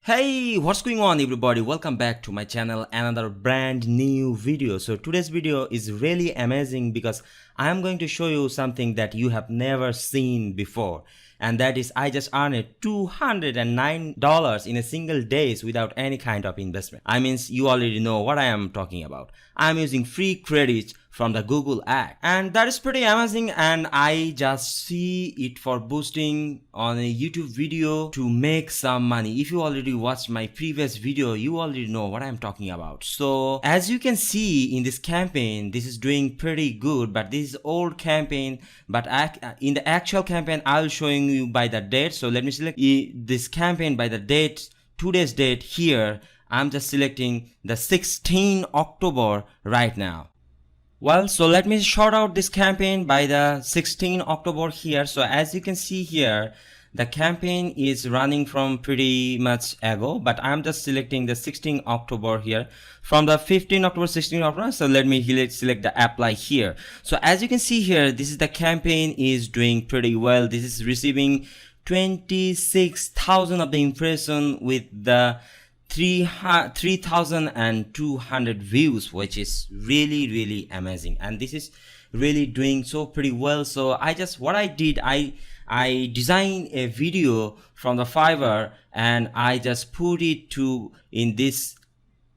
Hey, what's going on everybody? Welcome back to my channel, another brand new video. So today's video is really amazing because I am going to show you something that you have never seen before, and that is I just earned $209 in a single days without any kind of investment. I mean, you already know what I am talking about. I'm using free credits from the Google ad, and that is pretty amazing, and I just see it for boosting on a YouTube video to make some money. If you already watched my previous video, you already know what I'm talking about. So as you can see in this campaign, this is doing pretty good, but this is old campaign, but in the actual campaign I'll showing you by the date. So let me select this campaign by the date, today's date here. I'm just selecting the 16 October right now. Well, so let me shout out this campaign by the 16 October here. So as you can see here, the campaign is running from pretty much ago, but I'm just selecting the 16 October here from the 15 October, 16 October. So let me select the apply here. So as you can see here, this is the campaign is doing pretty well. This is receiving 26,000 of the impression with the 3,200 views, which is really amazing, and this is really doing so pretty well. So what I did, I designed a video from the Fiverr and I just put it in this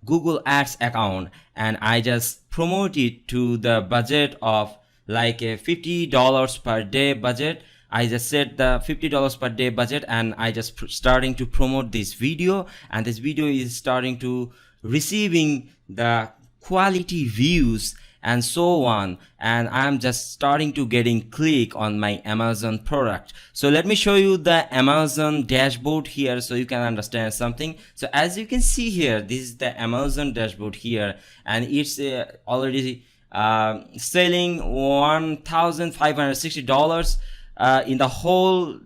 Google Ads account, and I just promote it to the budget of like a $50 per day budget. I just set the $50 per day budget, and I just starting to promote this video, and this video is starting to receiving the quality views and so on, and I'm just starting to getting click on my Amazon product. So let me show you the Amazon dashboard here so you can understand something. So as you can see here, this is the Amazon dashboard here, and it's already selling $1,560 in the whole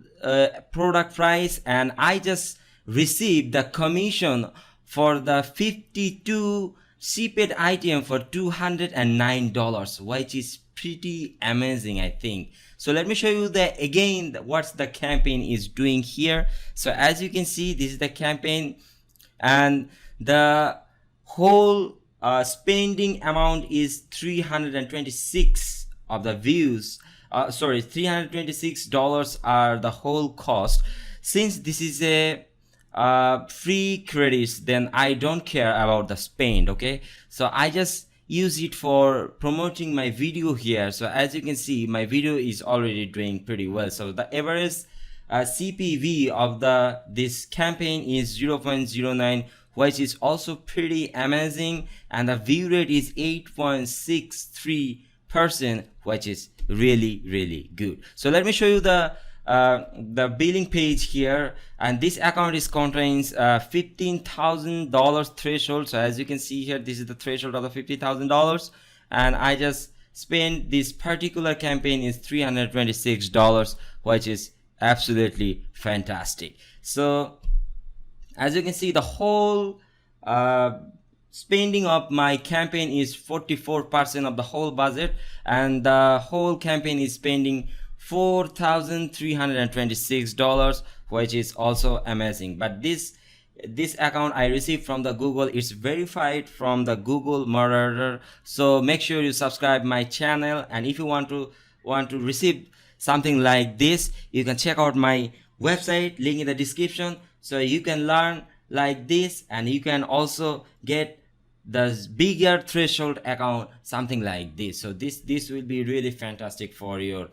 product price, and I just received the commission for the 52 shipped item for $209, which is pretty amazing, I think. So let me show you again what the campaign is doing here. So as you can see, this is the campaign, and the whole spending amount is 326 of the views. $326 are the whole cost. Since this is a free credits, then I don't care about the spend. Okay, so I just use it for promoting my video here. So as you can see, my video is already doing pretty well. So the average CPV of this campaign is 0.09, which is also pretty amazing, and the view rate is 8.63%, which is really good. So let me show you the billing page here, and this account contains $15,000 threshold. So as you can see here, this is the threshold of the $50,000, and I just spent this particular campaign is $326, which is absolutely fantastic. So as you can see, the whole spending of my campaign is 44% of the whole budget, and the whole campaign is spending $4,326, which is also amazing. But this account I received from the Google, it's verified from the Google moderator. So make sure you subscribe my channel, and if you want to receive something like this, you can check out my website, link in the description, so you can learn like this, and you can also get the bigger threshold account, something like this. So this will be really fantastic for your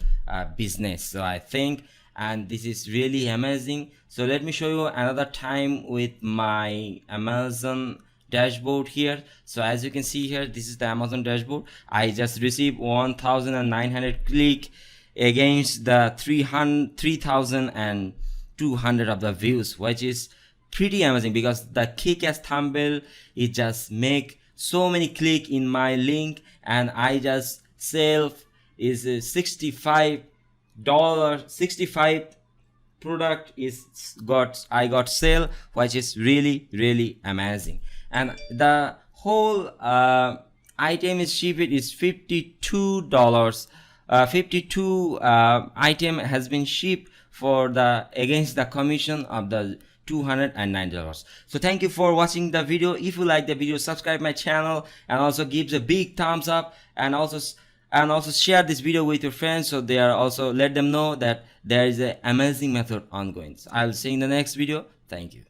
business, so I think, and this is really amazing. So let me show you another time with my Amazon dashboard here. So as you can see here, this is the Amazon dashboard. I just received 1,900 click against the 3,200 of the views, which is pretty amazing, because the kick-ass thumbnail, it just make so many click in my link, and I just sell is $65 product I got sale, which is really amazing. And the whole item is shipped is $52. 52 item has been shipped for against the commission of the $209. So thank you for watching the video. If you like the video, subscribe my channel and also give a big thumbs up, and also share this video with your friends, so they are also let them know that there is an amazing method ongoing. So I'll see you in the next video. Thank you.